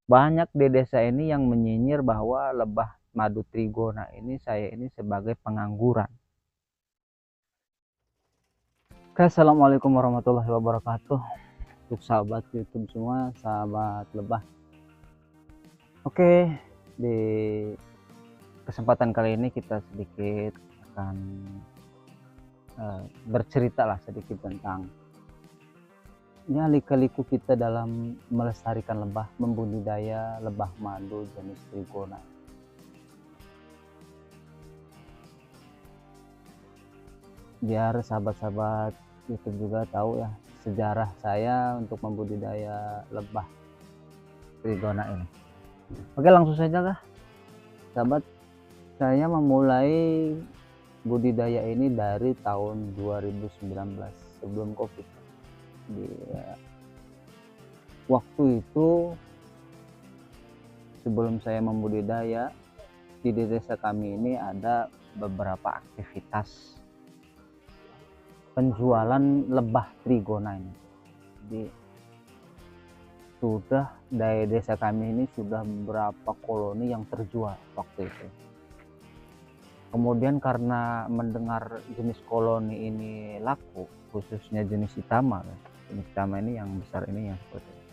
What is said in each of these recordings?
banyak di desa ini yang menyinyir bahwa lebah madu trigona ini saya ini sebagai pengangguran. Oke, assalamualaikum warahmatullahi wabarakatuh untuk sahabat YouTube semua, sahabat lebah. Oke, di kesempatan kali ini kita sedikit akan bercerita lah sedikit tentang lika-liku kita dalam melestarikan lebah, membudidaya lebah madu jenis trigona. Biar sahabat-sahabat YouTube juga tahu ya sejarah saya untuk membudidaya lebah trigona ini. Oke, langsung saja lah sahabat, saya memulai budidaya ini dari tahun 2019 sebelum COVID. Waktu itu sebelum saya membudidaya di desa kami ini ada beberapa aktivitas penjualan lebah trigona ini. Jadi sudah dari desa kami ini sudah beberapa koloni yang terjual waktu itu. Kemudian karena mendengar jenis koloni ini laku, khususnya jenis Itama, jenis Itama ini yang besar ini yang seperti ini,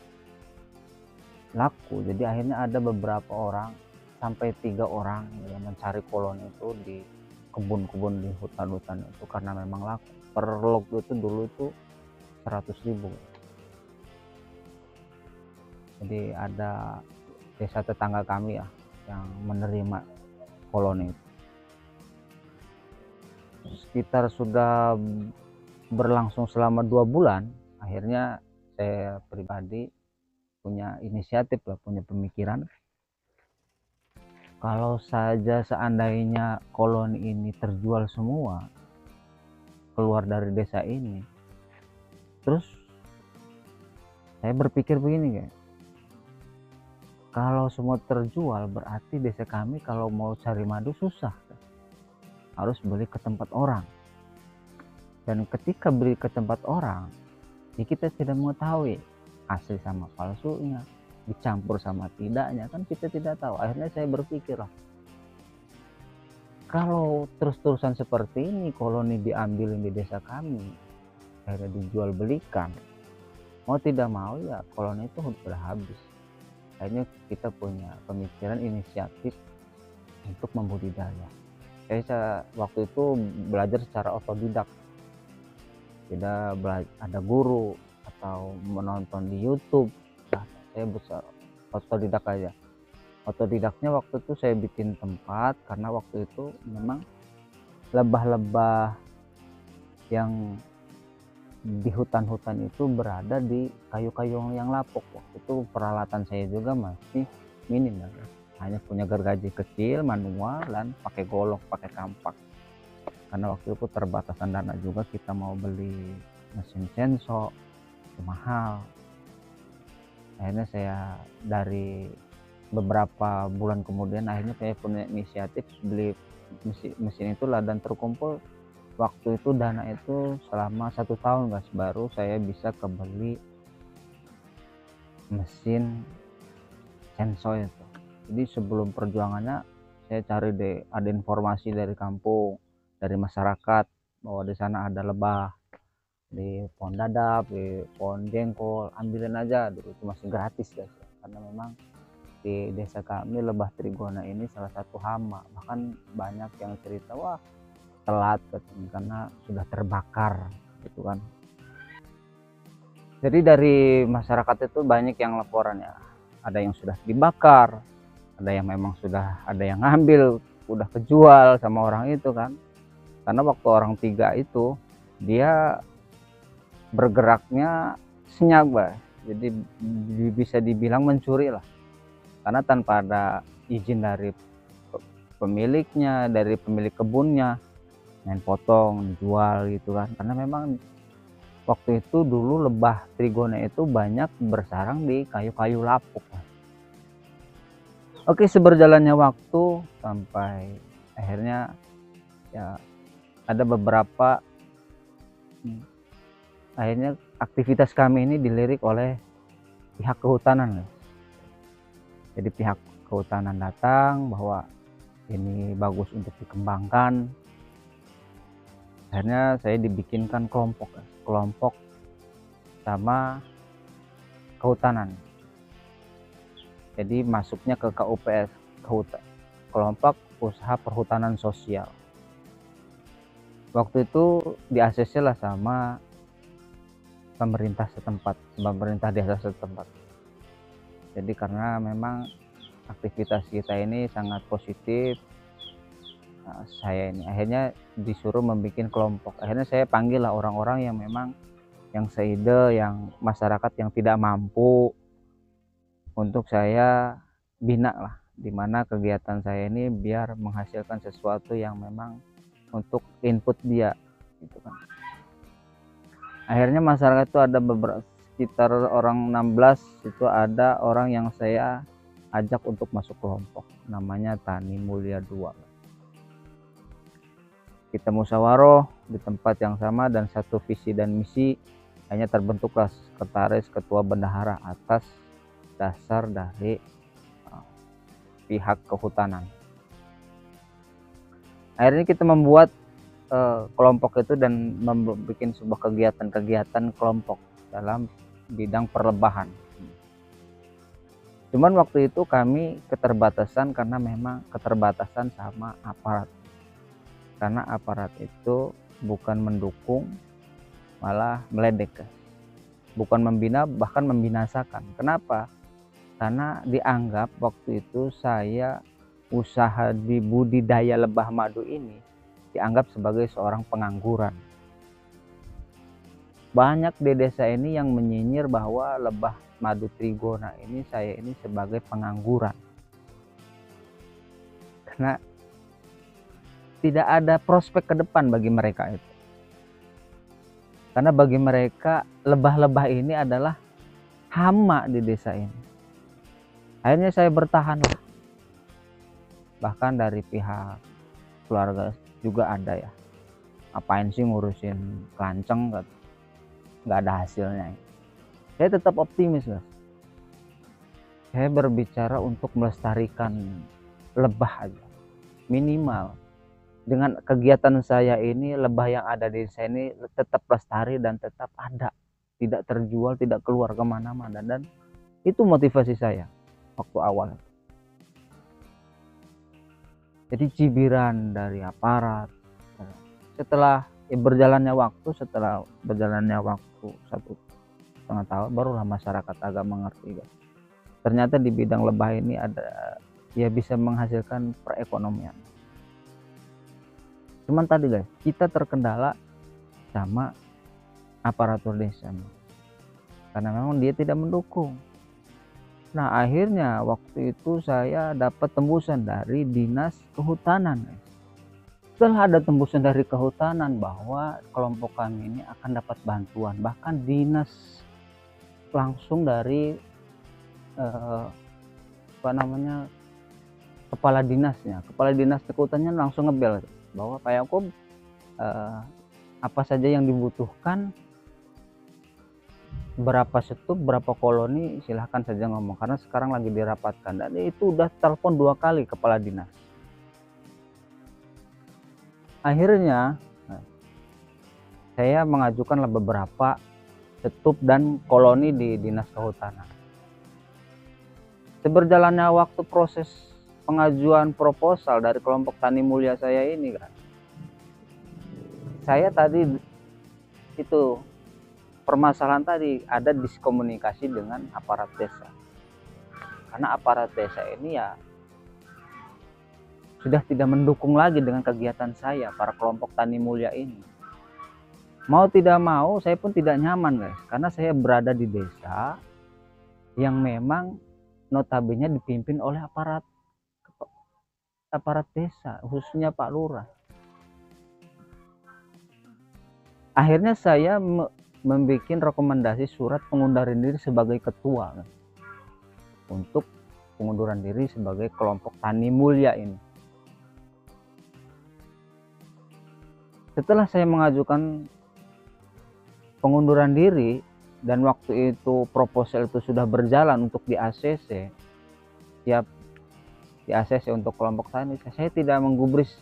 laku. Jadi akhirnya ada beberapa orang sampai 3 orang yang mencari koloni itu di kebun-kebun di hutan-hutan itu karena memang laku. Per log itu dulu itu 100.000. Jadi ada desa tetangga kami ya yang menerima koloni itu. Sekitar sudah berlangsung selama 2 bulan, akhirnya saya pribadi punya inisiatif lah, punya pemikiran, kalau saja seandainya koloni ini terjual semua keluar dari desa ini, terus saya berpikir begini guys, kalau semua terjual berarti desa kami kalau mau cari madu susah, harus beli ke tempat orang, dan ketika beli ke tempat orang ya kita tidak mengetahui asli sama palsunya, dicampur sama tidaknya, kan kita tidak tahu. Akhirnya saya berpikir lah, kalau terus-terusan seperti ini koloni diambilin di desa kami, akhirnya dijual belikan, mau tidak mau ya koloni itu sudah habis. Akhirnya kita punya pemikiran inisiatif untuk membudidaya. Saya waktu itu belajar secara otodidak, tidak ada guru atau menonton di YouTube. Nah, saya besar otodidak aja. Otodidaknya waktu itu saya bikin tempat, karena waktu itu memang lebah-lebah yang di hutan-hutan itu berada di kayu-kayu yang lapuk. Waktu itu peralatan saya juga masih minim ya. Hanya punya gergaji kecil manual dan pakai golok, pakai kampak, karena waktu itu terbatasan dana juga, kita mau beli mesin sensor itu mahal. Akhirnya saya dari beberapa bulan kemudian akhirnya saya punya inisiatif beli mesin itulah, dan terkumpul waktu itu dana itu selama 1 tahun guys, baru saya bisa kebeli mesin sensor itu. Jadi sebelum perjuangannya saya cari deh, ada informasi dari kampung, dari masyarakat, bahwa di sana ada lebah di pohon dadap, di pohon jengkol, ambilin aja dulu, itu masih gratis guys, karena memang di desa kami lebah trigona ini salah satu hama. Bahkan banyak yang cerita, wah telat katanya, karena sudah terbakar gitu kan. Jadi dari masyarakat itu banyak yang laporan ya, ada yang sudah dibakar, ada yang memang sudah ada yang ngambil, udah kejual sama orang itu kan. Karena waktu orang 3 itu dia bergeraknya senyap bah, jadi bisa dibilang mencuri lah, karena tanpa ada izin dari pemiliknya, dari pemilik kebunnya, main potong, jual gitu kan. Karena memang waktu itu dulu lebah trigona itu banyak bersarang di kayu-kayu lapuk. Oke, seberjalannya waktu sampai akhirnya ya ada beberapa, akhirnya aktivitas kami ini dilirik oleh pihak kehutanan. Jadi pihak kehutanan datang bahwa ini bagus untuk dikembangkan. Akhirnya saya dibikinkan kelompok sama kehutanan. Jadi masuknya ke KUPS, kelompok usaha perhutanan sosial. Waktu itu di ACC lah sama pemerintah setempat, pemerintah desa setempat. Jadi karena memang aktivitas kita ini sangat positif, saya ini akhirnya disuruh membuat kelompok. Akhirnya saya panggil lah orang-orang yang memang yang seide, yang masyarakat yang tidak mampu, untuk saya bina lah, dimana kegiatan saya ini biar menghasilkan sesuatu yang memang untuk input dia gitu kan. Akhirnya masyarakat itu ada beberapa, sekitar orang 16 itu ada orang yang saya ajak untuk masuk kelompok, namanya Tani Mulia 2. Kita musyawarah di tempat yang sama dan satu visi dan misi, hanya terbentuklah sekretaris ketua bendahara atas dasar dari pihak kehutanan. Akhirnya kita membuat kelompok itu dan membuat sebuah kegiatan kelompok dalam bidang perlebahan. Cuman waktu itu kami keterbatasan karena memang keterbatasan sama aparat. Karena aparat itu bukan mendukung, malah meledek. Bukan membina, bahkan membinasakan. Kenapa? Karena dianggap waktu itu saya usaha di budidaya lebah madu ini dianggap sebagai seorang pengangguran. Banyak di desa ini yang menyinyir bahwa lebah madu trigona ini saya ini sebagai pengangguran. Karena tidak ada prospek ke depan bagi mereka itu. Karena bagi mereka lebah-lebah ini adalah hama di desa ini. Akhirnya saya bertahan. Bahkan dari pihak keluarga juga ada ya. Apain sih ngurusin kelanceng, nggak ada hasilnya. Saya tetap optimis guys. Saya berbicara untuk melestarikan lebah aja. Minimal dengan kegiatan saya ini, lebah yang ada di desa ini tetap lestari dan tetap ada, tidak terjual, tidak keluar kemana-mana. Dan itu motivasi saya waktu awal. Jadi cibiran dari aparat. Setelah berjalannya waktu 1,5 tahun, barulah masyarakat agak mengerti guys. Ternyata di bidang lebah ini ada ya bisa menghasilkan perekonomian. Cuman tadi guys, kita terkendala sama aparatur desa, karena memang dia tidak mendukung. Nah akhirnya waktu itu saya dapat tembusan dari dinas kehutanan. Setelah ada tembusan dari kehutanan bahwa kelompok kami ini akan dapat bantuan, bahkan dinas langsung dari kepala dinas kehutanan langsung ngebel bahwa Pak Yakob apa saja yang dibutuhkan, berapa setup, berapa koloni, silahkan saja ngomong, karena sekarang lagi dirapatkan. Dan itu udah telepon 2 kali kepala dinas. Akhirnya saya mengajukan beberapa setup dan koloni di dinas kehutanan. Seberjalannya waktu proses pengajuan proposal dari kelompok Tani Mulia saya ini kan, saya tadi itu permasalahan tadi ada diskomunikasi dengan aparat desa, karena aparat desa ini ya sudah tidak mendukung lagi dengan kegiatan saya, para kelompok Tani Mulia ini. Mau tidak mau saya pun tidak nyaman guys, karena saya berada di desa yang memang notabene dipimpin oleh aparat desa, khususnya Pak Lurah. Akhirnya saya membuat rekomendasi surat pengunduran diri sebagai ketua untuk pengunduran diri sebagai kelompok Tani Mulia ini. Setelah saya mengajukan pengunduran diri dan waktu itu proposal itu sudah berjalan untuk di ACC, siap di ACC untuk kelompok tani. Saya tidak menggubris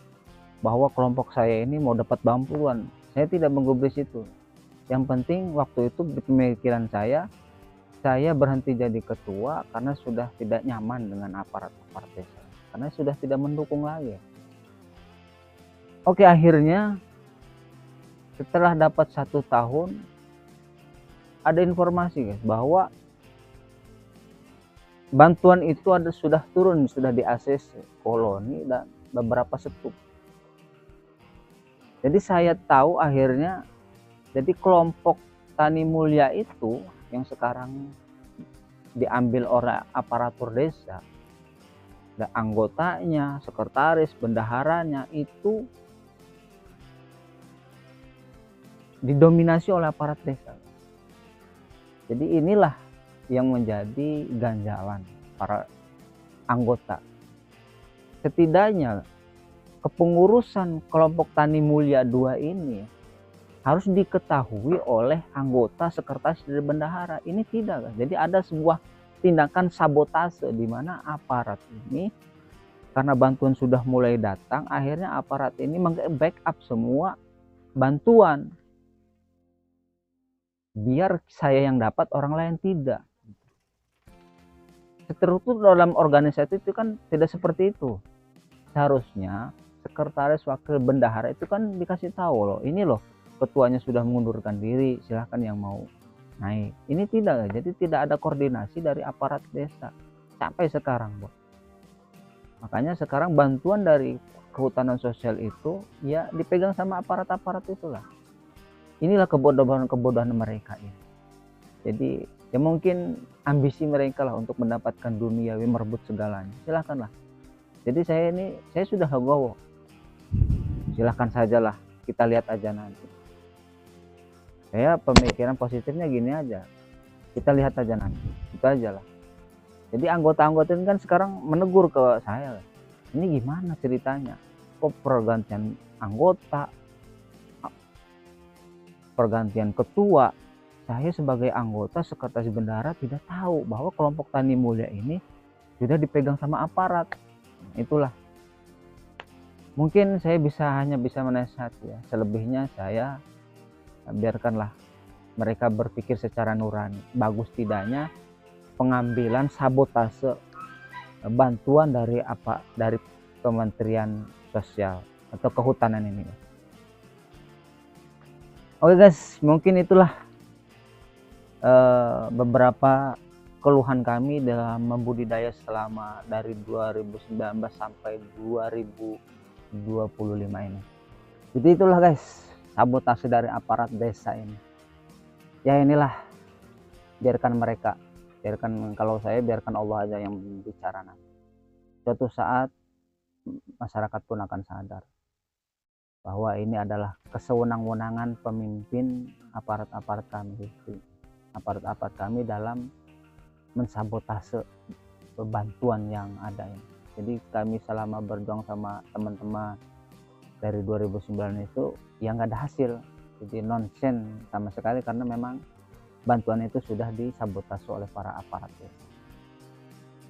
bahwa kelompok saya ini mau dapat bantuan, saya tidak menggubris itu. Yang penting waktu itu pemikiran saya berhenti jadi ketua karena sudah tidak nyaman dengan aparat-aparat desa, karena sudah tidak mendukung lagi. Oke, akhirnya setelah dapat 1 tahun ada informasi guys bahwa bantuan itu sudah turun, sudah di ACC koloni dan beberapa setup. Jadi saya tahu akhirnya, jadi kelompok Tani Mulia itu yang sekarang diambil oleh aparatur desa, dan anggotanya, sekretaris, bendaharanya itu didominasi oleh aparat desa. Jadi inilah yang menjadi ganjalan para anggota. Setidaknya kepengurusan kelompok Tani Mulia 2 ini harus diketahui oleh anggota, sekretaris, dan bendahara. Ini tidak, jadi ada sebuah tindakan sabotase di mana aparat ini, karena bantuan sudah mulai datang, akhirnya aparat ini meng-backup semua bantuan biar saya yang dapat, orang lain tidak. Struktur dalam organisasi itu kan tidak seperti itu. Seharusnya sekretaris, wakil, bendahara itu kan dikasih tahu loh, ini loh ketuanya sudah mengundurkan diri, silahkan yang mau naik. Ini tidak, jadi tidak ada koordinasi dari aparat desa sampai sekarang, Bos. Makanya sekarang bantuan dari kehutanan sosial itu ya dipegang sama aparat-aparat itulah. Inilah kebodohan mereka ini. Jadi ya mungkin ambisi mereka lah untuk mendapatkan duniawi, merebut segalanya, silahkanlah. Jadi saya sudah legowo, silahkan sajalah, kita lihat aja nanti. Saya pemikiran positifnya gini aja, kita lihat aja nanti, itu aja lah. Jadi anggota-anggota ini kan sekarang menegur ke saya, ini gimana ceritanya, kok pergantian anggota, pergantian ketua. Saya sebagai anggota, sekretaris, bendahara tidak tahu bahwa kelompok Tani Mulia ini sudah dipegang sama aparat. Itulah, mungkin saya hanya bisa menasihati ya, selebihnya saya biarkanlah mereka berpikir secara nurani. Bagus tidaknya pengambilan sabotase bantuan dari Kementerian Sosial atau Kehutanan ini. Oke guys, mungkin itulah beberapa keluhan kami dalam membudidaya selama dari 2019 sampai 2025 ini. Jadi itulah guys, sabotase dari aparat desa ini. Ya inilah, biarkan mereka, kalau saya biarkan Allah aja yang bicara nanti. Suatu saat masyarakat pun akan sadar bahwa ini adalah kesewenang-wenangan pemimpin aparat-aparat kami dalam mensabotase bantuan yang ada ini. Jadi kami selama berjuang sama teman-teman dari 2009 itu yang nggak ada hasil, jadi nonsen sama sekali, karena memang bantuan itu sudah disabotase oleh para aparat.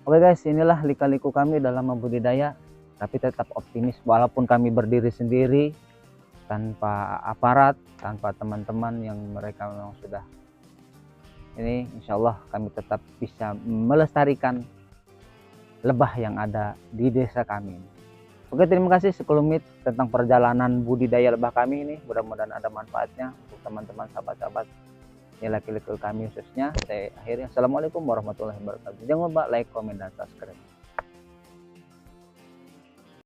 Oke guys, inilah lika-liku kami dalam membudidaya, tapi tetap optimis walaupun kami berdiri sendiri tanpa aparat, tanpa teman-teman yang mereka memang sudah ini, insya Allah kami tetap bisa melestarikan lebah yang ada di desa kami. Oke, terima kasih sekelumit tentang perjalanan budidaya lebah kami ini. Mudah-mudahan ada manfaatnya untuk teman-teman, sahabat-sahabat, ya laki-laki kami khususnya. Saya akhirnya, assalamualaikum warahmatullahi wabarakatuh. Jangan lupa like, komen, dan subscribe.